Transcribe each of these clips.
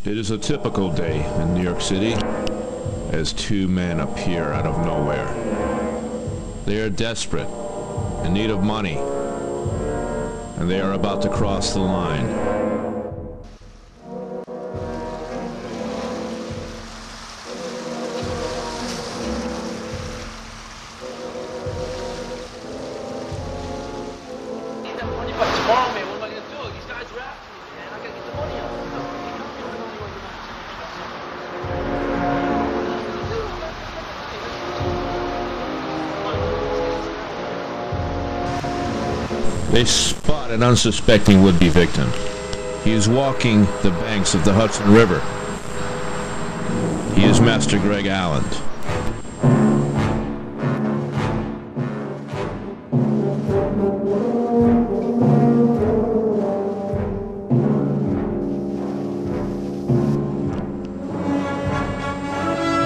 It is a typical day in New York City as two men appear out of nowhere. They are desperate, in need of money, and they are about to cross the line. They spot an unsuspecting would-be victim. He is walking the banks of the Hudson River. He is Master Greg Alland.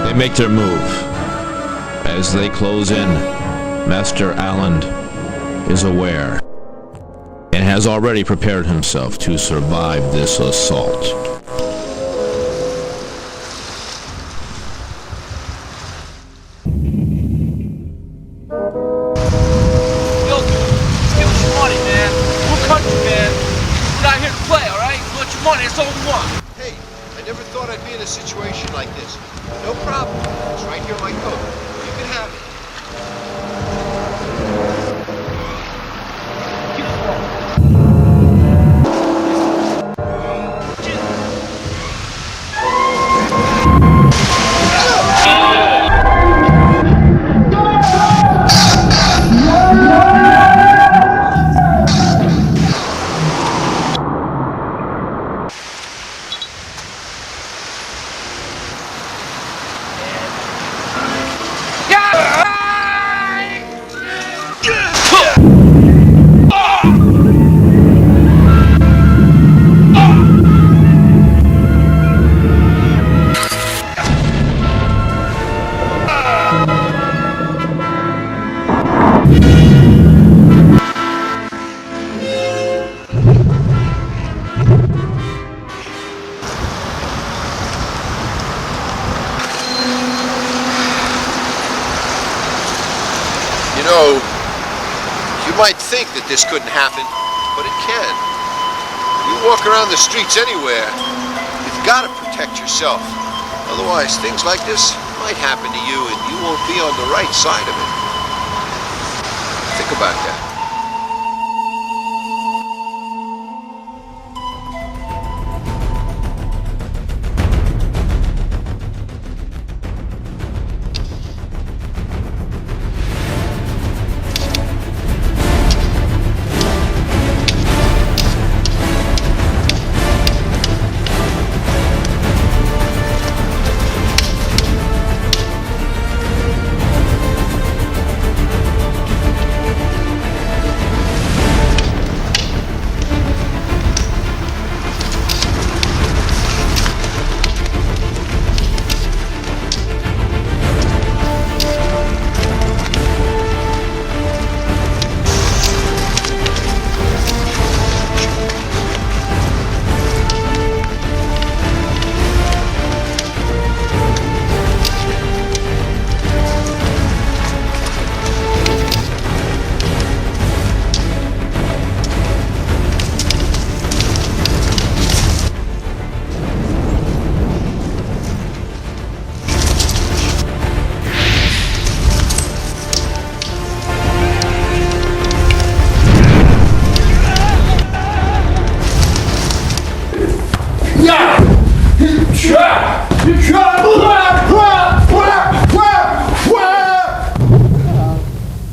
They make their move. As they close in, Master Alland is aware and has already prepared himself to survive this assault. Yo, give us your money, man. We're country, man. We're not here to play, all right? We want your money, that's all we want. Hey, I never thought I'd be in a situation like this. No problem. It's right here in my coat. You can have it. You know, you might think that this couldn't happen, but it can. You walk around the streets anywhere, you've got to protect yourself. Otherwise, things like this might happen to you and you won't be on the right side of it. Think about that.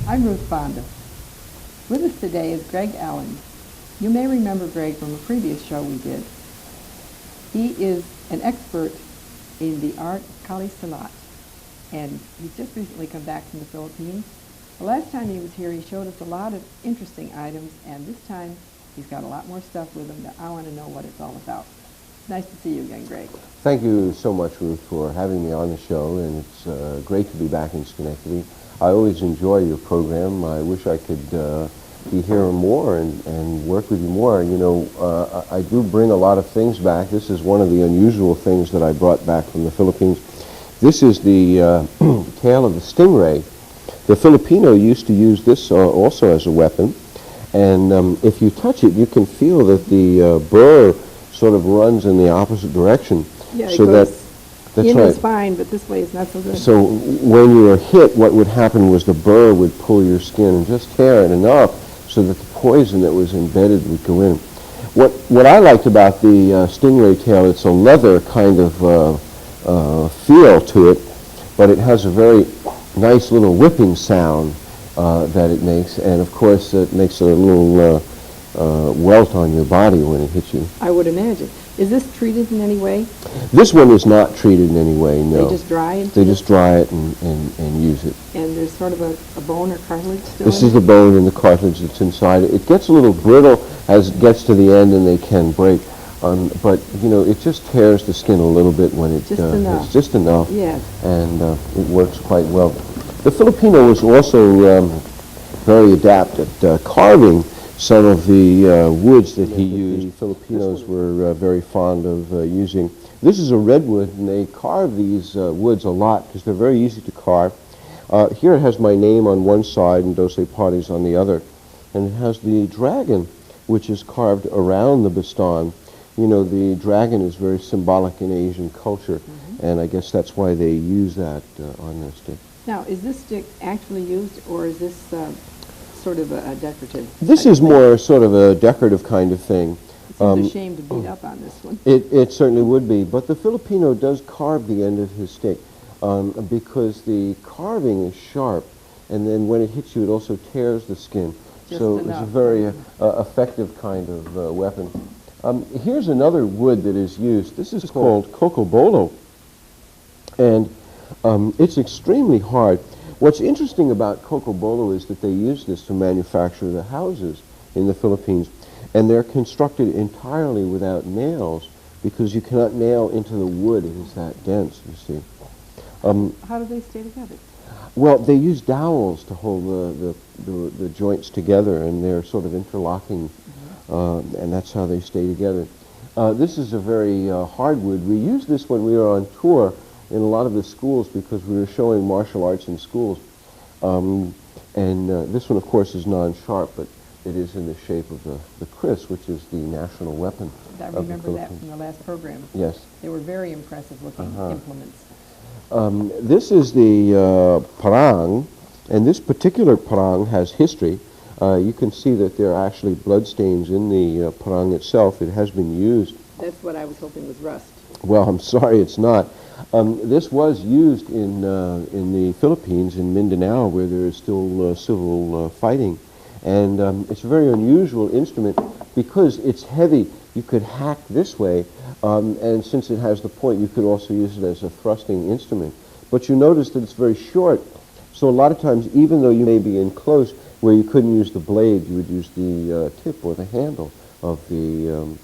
I'm Ruth Fonda. With us today is Greg Alland. You may remember Greg from a previous show we did. He is an expert in the art of Kali Silat, and he's just recently come back from the Philippines. The last time he was here, he showed us a lot of interesting items, and this time he's got a lot more stuff with him that I want to know what it's all about. Nice to see you again, Greg. Thank you so much, Ruth, for having me on the show, and it's great to be back in Schenectady. I always enjoy your program. I wish I could be here more and work with you more. You know, I do bring a lot of things back. This is one of the unusual things that I brought back from the Philippines. This is the tail of the stingray. The Filipino used to use this also as a weapon, and if you touch it, you can feel that the burr sort of runs in the opposite direction. Yeah, so it goes that's in right. is fine, but this way is not so good. So when you were hit, what would happen was the burr would pull your skin and just tear it enough so that the poison that was embedded would go in. What I liked about the stingray tail, it's a leather kind of feel to it, but it has a very nice little whipping sound that it makes, and of course it makes a little welt on your body when it hits you. I would imagine. Is this treated in any way? This one is not treated in any way, no. They just dry it? They just dry it and use it. And there's sort of a bone or cartilage still This in is it? the bone and the cartilage that's inside it. It gets a little brittle as it gets to the end, and they can break. But, you know, it just tears the skin a little bit when it Just enough. It's just enough. Yes. And it works quite well. The Filipino was also very adept at carving some of the woods that he used. The Filipinos were very fond of using. This is a redwood, and they carve these woods a lot because they're very easy to carve. Here it has my name on one side and Dos Parties on the other. And it has the dragon, which is carved around the baston. You know, the dragon is very symbolic in Asian culture, and I guess that's why they use that on their stick. Now, is this stick actually used, or is this sort of a decorative? This type is of thing? more sort of a decorative kind of thing. It seems a shame to beat up on this one. It certainly would be, but the Filipino does carve the end of his stick because the carving is sharp, and then when it hits you, it also tears the skin. Just so enough. it's a very effective kind of weapon. Here's another wood that is used. This is called cocobolo, and it's extremely hard. What's interesting about cocobolo is that they use this to manufacture the houses in the Philippines, and they're constructed entirely without nails because you cannot nail into the wood. It is that dense, you see. How do they stay together? Well, they use dowels to hold the joints together, and they're sort of interlocking, and that's how they stay together. This is a very hard wood. We used this when we were on tour in a lot of the schools because we were showing martial arts in schools. This one, of course, is non-sharp, but it is in the shape of the kris, which is the national weapon. I remember that from the last program. Yes. They were very impressive looking implements. This is the parang, and this particular parang has history. You can see that there are actually bloodstains in the parang itself. It has been used. That's what I was hoping was rust. Well, I'm sorry, it's not. This was used in the Philippines, in Mindanao, where there is still civil fighting. And it's a very unusual instrument because it's heavy. You could hack this way, and since it has the point, you could also use it as a thrusting instrument. But you notice that it's very short, so a lot of times, even though you may be in close, where you couldn't use the blade, you would use the tip or the handle of the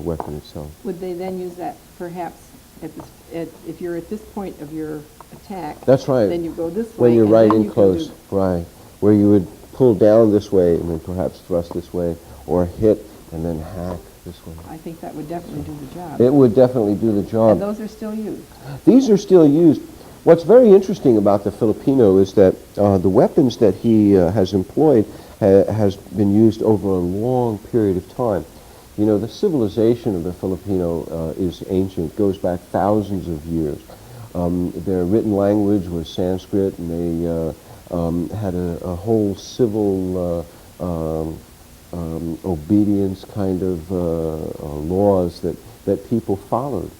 weapon itself. Would they then use that perhaps if you're at this point of your attack? That's right. Then you go this way. When you're and right then in you can close, right, where you would pull down this way and then perhaps thrust this way, or hit and then hack this way. I think that would definitely do the job. It would definitely do the job. And those are still used. These are still used. What's very interesting about the Filipino is that the weapons that he has employed has been used over a long period of time. You know, the civilization of the Filipino is ancient, goes back thousands of years. Their written language was Sanskrit, and they had a whole civil obedience kind of laws that people followed.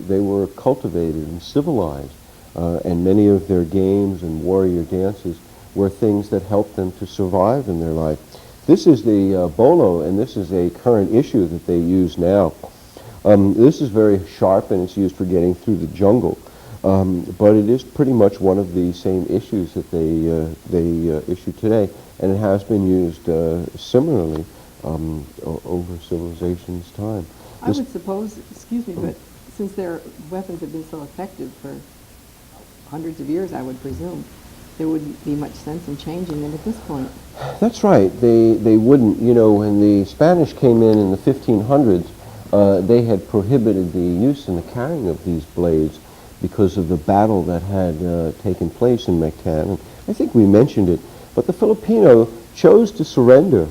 They were cultivated and civilized, and many of their games and warrior dances were things that helped them to survive in their life. This is the bolo, and this is a current issue that they use now. This is very sharp, and it's used for getting through the jungle, but it is pretty much one of the same issues that they issue today, and it has been used similarly over civilization's time. I would suppose, excuse me, but since their weapons have been so effective for hundreds of years, I would presume, there wouldn't be much sense in changing it at this point. That's right. They wouldn't. You know, when the Spanish came in the 1500s, they had prohibited the use and the carrying of these blades because of the battle that had taken place in Mactan. And I think we mentioned it. But the Filipino chose to surrender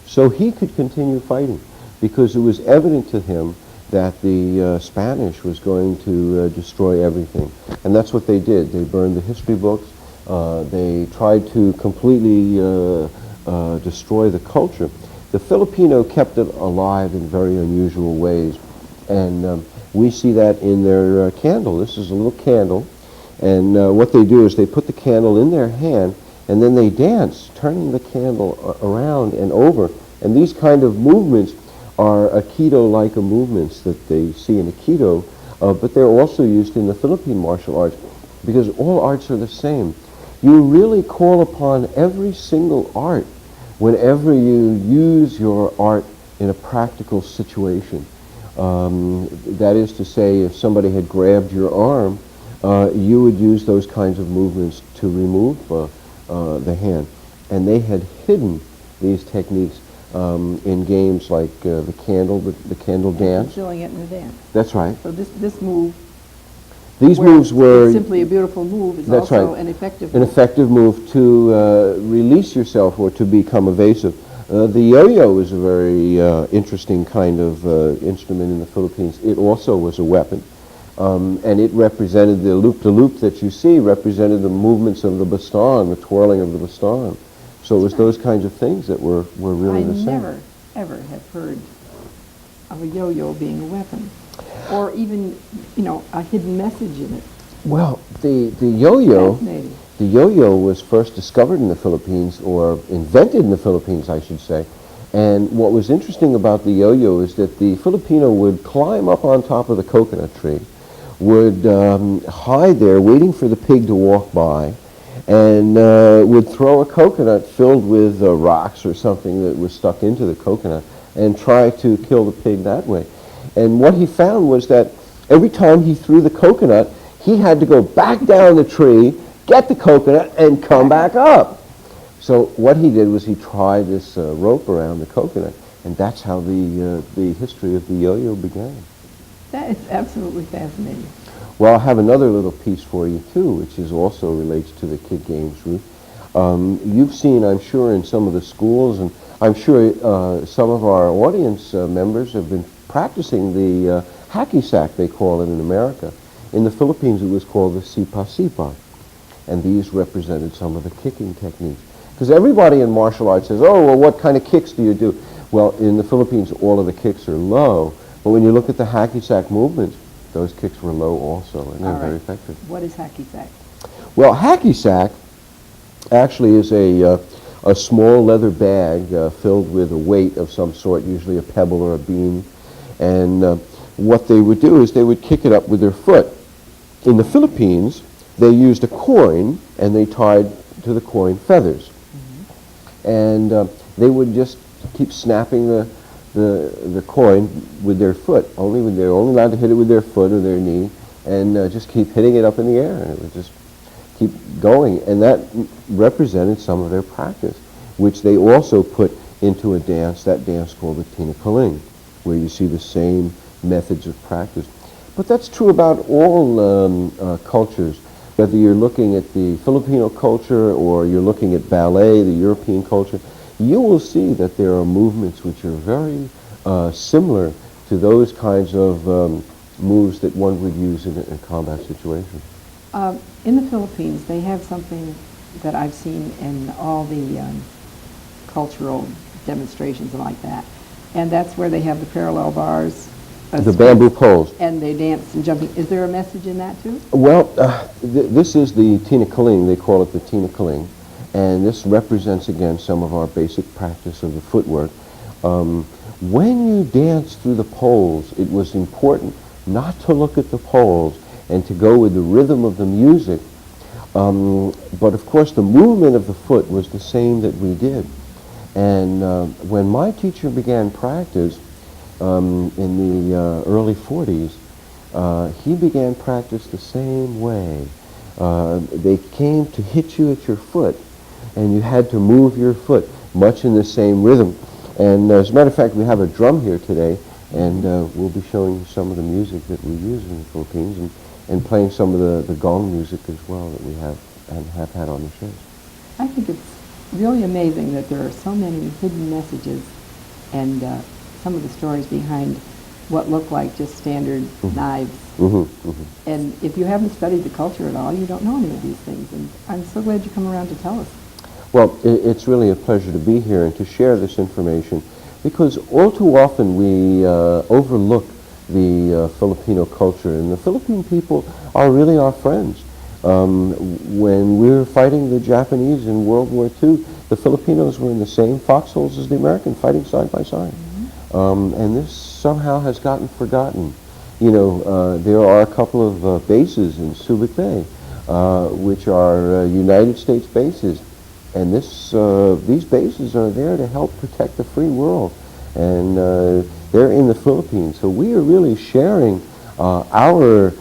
so he could continue fighting, because it was evident to him that the Spanish was going to destroy everything. And that's what they did. They burned the history books. They tried to completely destroy the culture. The Filipino kept it alive in very unusual ways. And we see that in their candle. This is a little candle. And what they do is they put the candle in their hand, and then they dance, turning the candle around and over. And these kind of movements are Aikido-like movements that they see in Aikido, but they're also used in the Philippine martial arts, because all arts are the same. You really call upon every single art whenever you use your art in a practical situation. That is to say, if somebody had grabbed your arm, you would use those kinds of movements to remove the hand. And they had hidden these techniques in games like the candle dance. Concealing it in the dance. That's right. So this move, These moves were it's simply a beautiful move, is that's also right. an effective An move. effective move to release yourself or to become evasive. The yo-yo is a very interesting kind of instrument in the Philippines. It also was a weapon. And it represented the loop-to-loop that you see, represented the movements of the baston, the twirling of the baston. So it was those kinds of things that were really the same. I never, ever have heard of a yo-yo being a weapon, or even, a hidden message in it. Well, the yo-yo, Fascinating. the yo-yo was first discovered in the Philippines, or invented in the Philippines, I should say. And what was interesting about the yo-yo is that the Filipino would climb up on top of the coconut tree, would hide there waiting for the pig to walk by, and would throw a coconut filled with rocks or something that was stuck into the coconut and try to kill the pig that way. And what he found was that every time he threw the coconut, he had to go back down the tree, get the coconut, and come back up. So what he did was he tried this rope around the coconut, and that's how the history of the yo-yo began. That is absolutely fascinating. Well, I have another little piece for you, too, which is also relates to the kid games, Ruth. You've seen, I'm sure, in some of the schools, and I'm sure some of our audience members have been practicing the hacky sack, they call it in America. In the Philippines, it was called the sipa-sipa, and these represented some of the kicking techniques. Because everybody in martial arts says, oh, well, what kind of kicks do you do? Well, in the Philippines, all of the kicks are low, but when you look at the hacky sack movements, those kicks were low also, and they're very effective. What is hacky sack? Well, hacky sack actually is a small leather bag filled with a weight of some sort, usually a pebble or a bean. And what they would do is they would kick it up with their foot. In the Philippines, they used a coin, and they tied to the coin feathers. Mm-hmm. And they would just keep snapping the coin with their foot. They're only allowed to hit it with their foot or their knee, and just keep hitting it up in the air, and it would just keep going. And that represented some of their practice, which they also put into a dance, that dance called the tinakaling, where you see the same methods of practice. But that's true about all cultures, whether you're looking at the Filipino culture or you're looking at ballet, the European culture. You will see that there are movements which are very similar to those kinds of moves that one would use in a combat situation. In the Philippines, they have something that I've seen in all the cultural demonstrations like that, and that's where they have the parallel bars. The bamboo poles. And they dance and jumping. Is there a message in that too? Well, this is the tinakaling. They call it the tinakaling. And this represents, again, some of our basic practice of the footwork. When you dance through the poles, it was important not to look at the poles and to go with the rhythm of the music. But, of course, the movement of the foot was the same that we did. And when my teacher began practice in the early 40s, he began practice the same way. They came to hit you at your foot, and you had to move your foot, much in the same rhythm. And as a matter of fact, we have a drum here today, and we'll be showing you some of the music that we use in the Philippines, and playing some of the gong music as well that we have and have had on the shows. I think it's really amazing that there are so many hidden messages and some of the stories behind what look like just standard knives. And if you haven't studied the culture at all, you don't know any of these things. And I'm so glad you come around to tell us. Well, it's really a pleasure to be here and to share this information, because all too often we overlook the Filipino culture, and the Philippine people are really our friends. When we were fighting the Japanese in World War II, the Filipinos were in the same foxholes as the Americans, fighting side by side. And this somehow has gotten forgotten. You know, there are a couple of bases in Subic Bay, which are United States bases. And these bases are there to help protect the free world. And they're in the Philippines. So we are really sharing our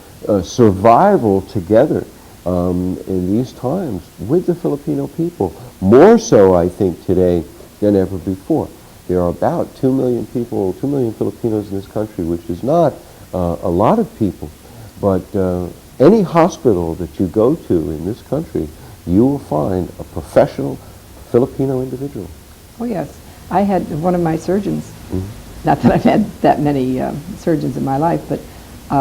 survival together in these times with the Filipino people. More so, I think, today than ever before. There are about 2 million people, 2 million Filipinos in this country, which is not a lot of people. But any hospital that you go to in this country, you will find a professional Filipino individual. Oh, yes. I had one of my surgeons, not that I've had that many surgeons in my life, but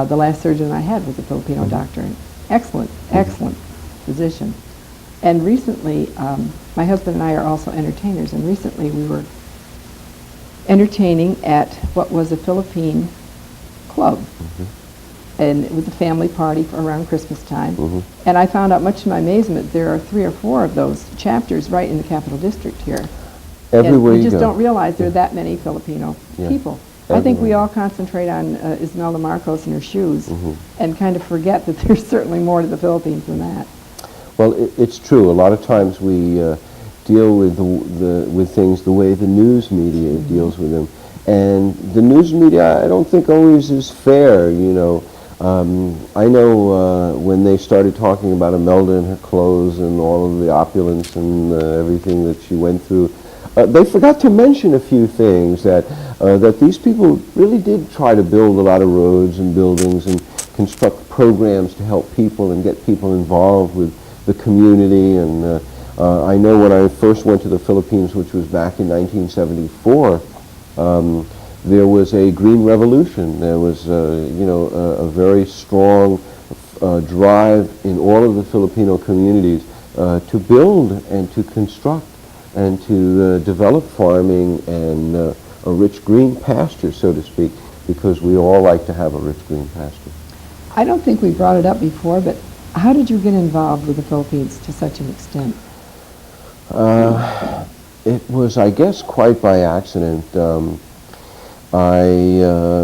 the last surgeon I had was a Filipino doctor. An excellent, excellent physician. And recently, my husband and I are also entertainers, and recently we were entertaining at what was a Philippine club. And it was a family party for around Christmas time. And I found out, much to my amazement, there are 3 or 4 of those chapters right in the Capital District here. Everywhere and you you just go. don't realize there are that many Filipino people. I think we all concentrate on Ismelda Marcos and her shoes and kind of forget that there's certainly more to the Philippines than that. Well, it's true. A lot of times we deal with things the way the news media deals with them. And the news media, I don't think always is fair, you know. I know when they started talking about Imelda and her clothes and all of the opulence and everything that she went through, they forgot to mention a few things, that these people really did try to build a lot of roads and buildings and construct programs to help people and get people involved with the community. And I know when I first went to the Philippines, which was back in 1974, there was a green revolution. There was, a very strong drive in all of the Filipino communities to build and to construct and to develop farming and a rich green pasture, so to speak, because we all like to have a rich green pasture. I don't think we brought it up before, but how did you get involved with the Philippines to such an extent? It was, I guess, quite by accident. I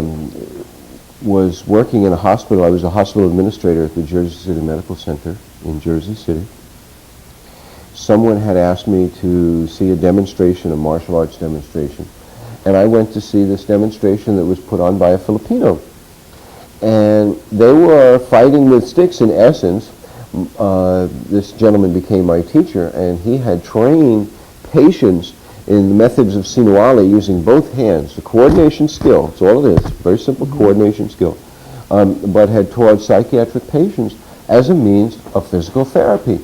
was working in a hospital. I was a hospital administrator at the Jersey City Medical Center in Jersey City. Someone had asked me to see a demonstration, a martial arts demonstration. And I went to see this demonstration that was put on by a Filipino. And they were fighting with sticks, in essence. This gentleman became my teacher, and he had trained patients in the methods of sinuali using both hands, the coordination skill, that's all it is, very simple coordination skill, but had taught psychiatric patients as a means of physical therapy.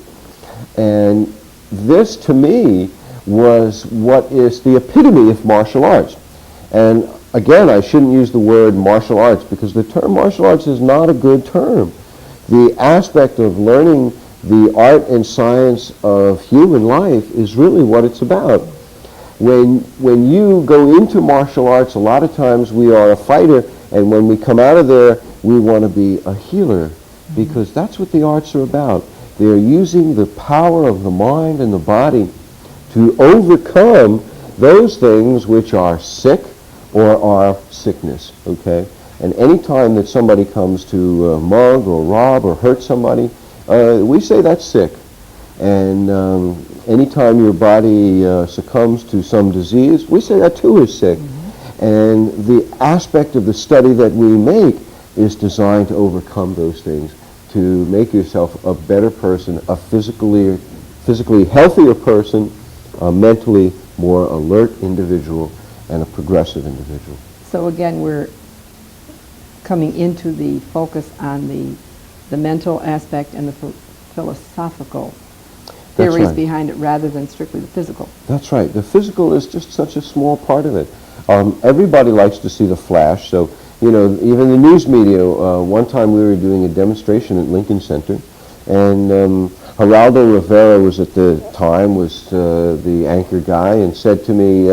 And this, to me, was what is the epitome of martial arts. And again, I shouldn't use the word martial arts, because the term martial arts is not a good term. The aspect of learning the art and science of human life is really what it's about. When you go into martial arts, a lot of times we are a fighter, and when we come out of there, we want to be a healer, because that's what the arts are about. They're using the power of the mind and the body to overcome those things which are sick or are sickness, okay? And any time that somebody comes to mug or rob or hurt somebody, we say that's sick. And anytime your body succumbs to some disease, we say that too is sick. And the aspect of the study that we make is designed to overcome those things, to make yourself a better person, a physically healthier person, a mentally more alert individual, and a progressive individual. So again, we're coming into the focus on the mental aspect and the philosophical theories behind it rather than strictly the physical. That's right. The physical is just such a small part of it. Everybody likes to see the flash, so, you know, even the news media, one time we were doing a demonstration at Lincoln Center, and Geraldo Rivera was at the time, was the anchor guy, and said to me,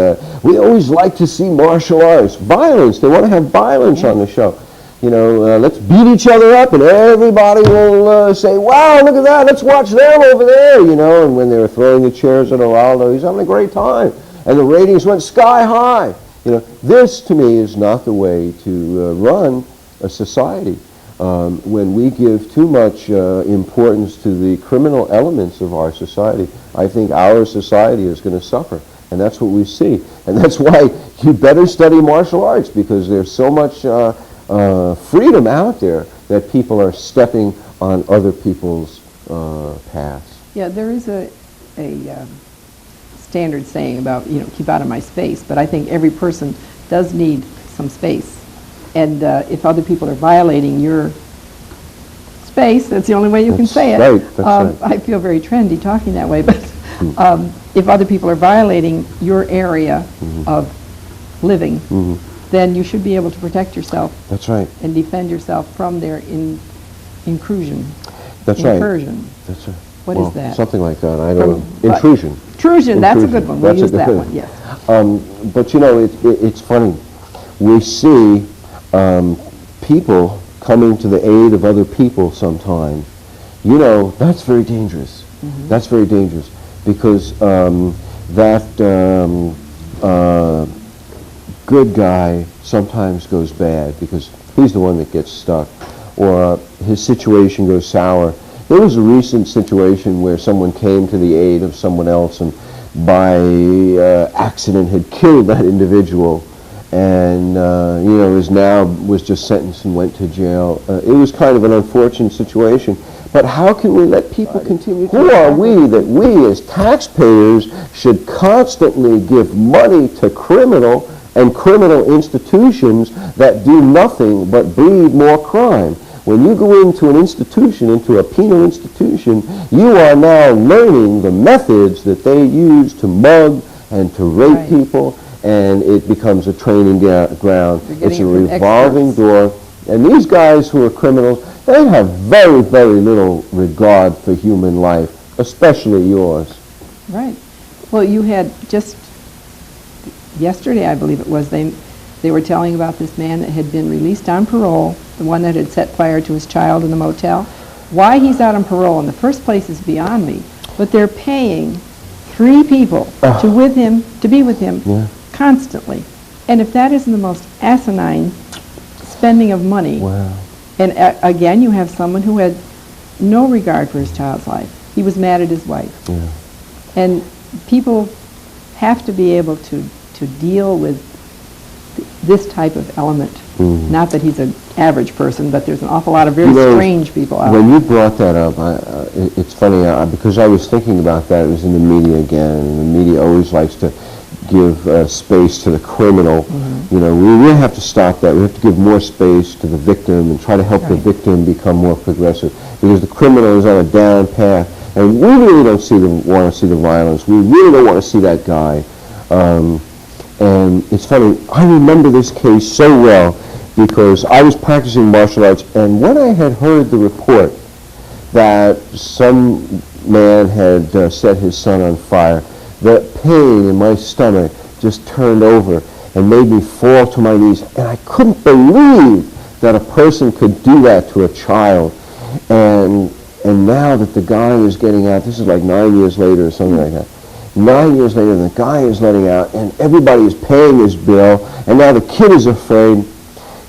we always like to see martial arts, violence, they want to have violence on the show. You know, let's beat each other up, and everybody will say, wow, look at that, let's watch them over there, you know, and when they were throwing the chairs at Geraldo, he's having a great time, and the ratings went sky high. You know, this to me is not the way to run a society. When we give too much importance to the criminal elements of our society, I think our society is going to suffer, and that's what we see. And that's why you better study martial arts, because there's so much freedom out there that people are stepping on other people's paths. Yeah, there is a standard saying about, you know, keep out of my space, but I think every person does need some space. And if other people are violating your space, that's the only way you can say it. Right, that's right. I feel very trendy talking that way, but if other people are violating your area of living, then you should be able to protect yourself. That's right. And defend yourself from their incursion. That's incursion. Right. That's right. What is that? Something like that. I don't know. Intrusion. Intrusion, that's a good one. We'll use that one, yes. But you know, it's funny. We see people coming to the aid of other people sometimes. You know, that's very dangerous. That's very dangerous, because that good guy sometimes goes bad because he's the one that gets stuck, or his situation goes sour. There was a recent situation where someone came to the aid of someone else and by accident had killed that individual, and you know, was just sentenced and went to jail. It was kind of an unfortunate situation. But how can we let people continue to... Who are we that we as taxpayers should constantly give money to criminal institutions that do nothing but breed more crime? When you go into an institution, into a penal institution, you are now learning the methods that they use to mug and to rape people, and it becomes a training ground. It's a revolving door. And these guys who are criminals, they have very, very little regard for human life, especially yours. Right. Well, you had just yesterday, I believe it was, they were telling about this man that had been released on parole, the one that had set fire to his child in the motel. Why he's out on parole in the first place is beyond me, but they're paying 3 people to be with him constantly. And if that isn't the most asinine spending of money, and again, you have someone who had no regard for his child's life. He was mad at his wife. And people have to be able to deal with this type of element. Not that he's an average person, but there's an awful lot of very strange people out there. When you brought that up, it's funny, because I was thinking about that. It was in the media again, and the media always likes to give space to the criminal. You know, we really have to stop that. We have to give more space to the victim and try to help the victim become more progressive, because the criminal is on a down path, and we really don't want to see the violence. We really don't want to see that guy. And it's funny, I remember this case so well because I was practicing martial arts, and when I had heard the report that some man had set his son on fire, the pain in my stomach just turned over and made me fall to my knees. And I couldn't believe that a person could do that to a child. And now that the guy is getting out, this is like 9 years later or something like that. 9 years later, the guy is letting out, and everybody is paying his bill, and now the kid is afraid.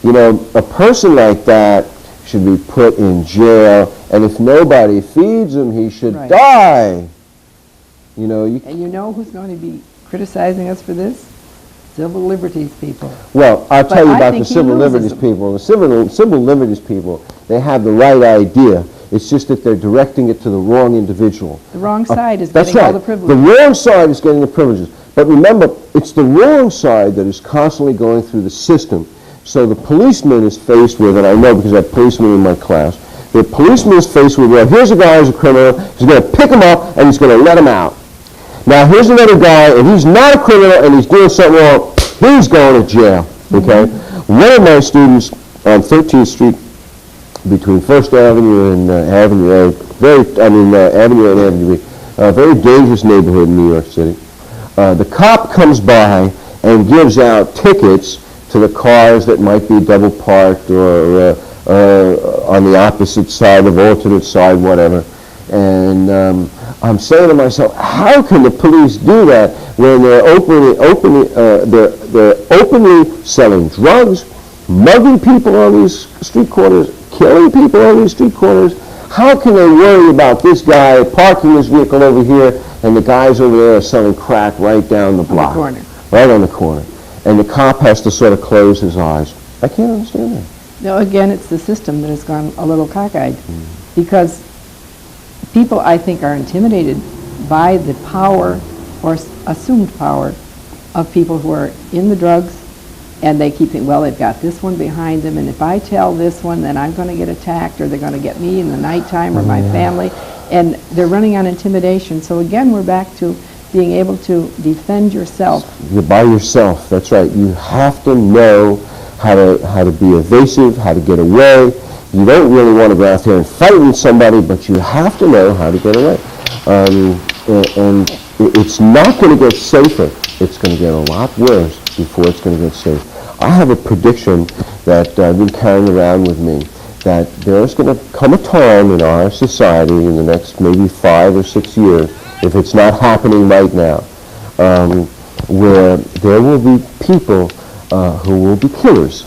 You know, a person like that should be put in jail, and if nobody feeds him, he should die. You know, and you know who's going to be criticizing us for this? Civil liberties people. Well, I'll tell you about the civil liberties people. The civil liberties people, they have the right idea. It's just that they're directing it to the wrong individual. The wrong side is That's getting all right. the privileges. The wrong side is getting the privileges. But remember, it's the wrong side that is constantly going through the system. So the policeman is faced with, and I know because I have policemen in my class, the policeman is faced with, well, here's a guy who's a criminal, he's going to pick him up and he's going to let him out. Now here's another guy, and he's not a criminal and he's doing something wrong, he's going to jail, okay? One of my students on 13th Street, between First Avenue and Avenue A, Avenue A and Avenue B, a very dangerous neighborhood in New York City. The cop comes by and gives out tickets to the cars that might be double parked or on the opposite side, the alternate side, whatever. And I'm saying to myself, how can the police do that when they're openly selling drugs, mugging people on these street corners, killing people on these street corners? How can they worry about this guy parking his vehicle over here and the guys over there are selling crack right down the block? On the corner. Right on the corner. And the cop has to sort of close his eyes. I can't understand that. No, again, it's the system that has gone a little cockeyed because people, I think, are intimidated by the power or assumed power of people who are in the drugs, and they keep thinking, well, they've got this one behind them, and if I tell this one, then I'm going to get attacked, or they're going to get me in the nighttime or my family, and they're running on intimidation. So again, we're back to being able to defend yourself. You're by yourself, that's right. You have to know how to be evasive, how to get away. You don't really want to go out there and fight with somebody, but you have to know how to get away. And it's not going to get safer. It's going to get a lot worse before it's going to get safe. I have a prediction that I've been carrying around with me, that there's going to come a time in our society in the next maybe 5 or 6 years, if it's not happening right now, where there will be people who will be killers.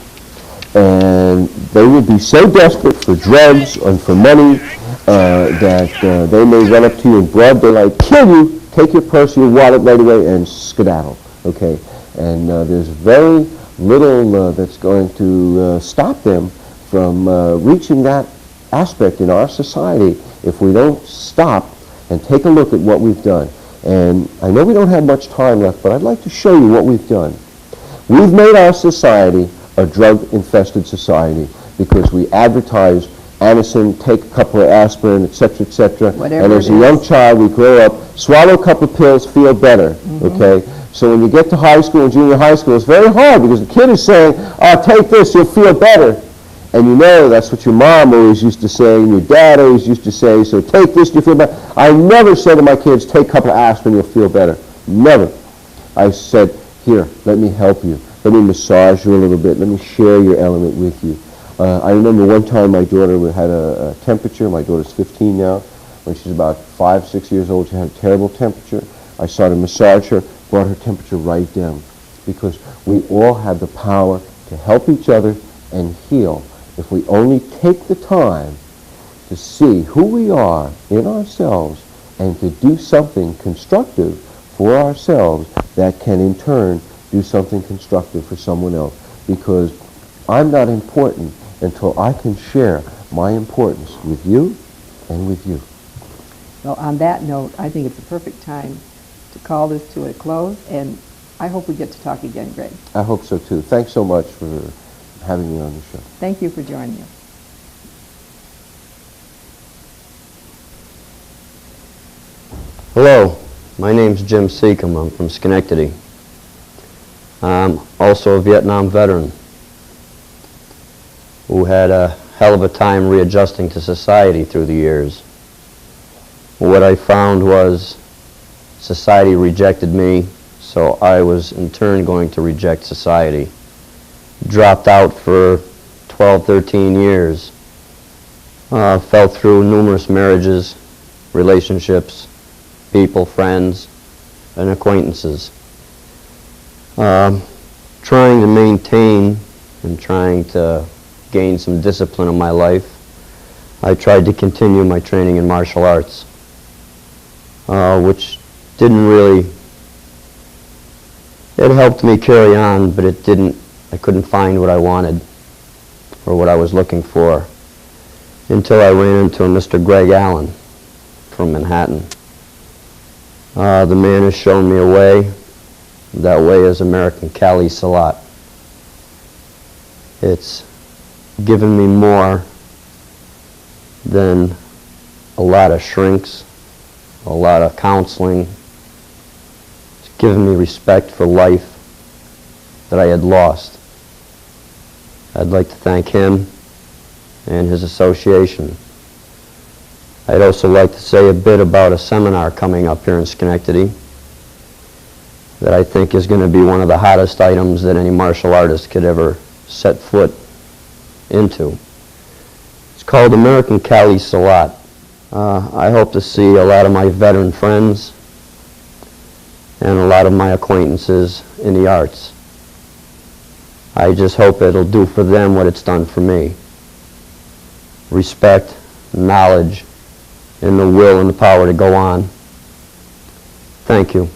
And they will be so desperate for drugs and for money that they may run up to you in broad daylight, kill you, take your purse, your wallet right away, and skedaddle. Okay, and there's very little that's going to stop them from reaching that aspect in our society if we don't stop and take a look at what we've done. And I know we don't have much time left, but I'd like to show you what we've done. We've made our society a drug-infested society because we advertise Anacin, take a couple of aspirin, etc., etc. And as a young child, we grow up, swallow a couple of pills, feel better, okay? So when you get to high school and junior high school, it's very hard because the kid is saying, take this, you'll feel better. And you know that's what your mom always used to say and your dad always used to say, so take this, you'll feel better. I never said to my kids, take a couple of aspirin, you'll feel better. Never. I said, here, let me help you. Let me massage you a little bit. Let me share your element with you. I remember one time my daughter had a temperature. My daughter's 15 now. When she was about 5, 6 years old, she had a terrible temperature. I started to massage her, brought her temperature right down. Because we all have the power to help each other and heal if we only take the time to see who we are in ourselves and to do something constructive for ourselves that can in turn do something constructive for someone else. Because I'm not important until I can share my importance with you and with you. Well, on that note, I think it's a perfect time to call this to a close, and I hope we get to talk again, Greg. I hope so too. Thanks so much for having me on the show. Thank you for joining us. Hello, my name's Jim Seacom. I'm from Schenectady. I'm also a Vietnam veteran who had a hell of a time readjusting to society through the years. What I found was society rejected me, so I was in turn going to reject society. Dropped out for 12, 13 years. Fell through numerous marriages, relationships, people, friends, and acquaintances. Trying to maintain and trying to gain some discipline in my life, I tried to continue my training in martial arts, which didn't really, it helped me carry on, but I couldn't find what I wanted or what I was looking for. until I ran into a Mr. Greg Alland from Manhattan. The man has shown me a way. That way is American Cali Silat. It's given me more than a lot of shrinks, a lot of counseling. It's given me respect for life that I had lost. I'd like to thank him and his association. I'd also like to say a bit about a seminar coming up here in Schenectady that I think is going to be one of the hottest items that any martial artist could ever set foot into. It's called American Cali Silat. I hope to see a lot of my veteran friends and a lot of my acquaintances in the arts. I just hope it'll do for them what it's done for me. Respect, knowledge, and the will and the power to go on. Thank you.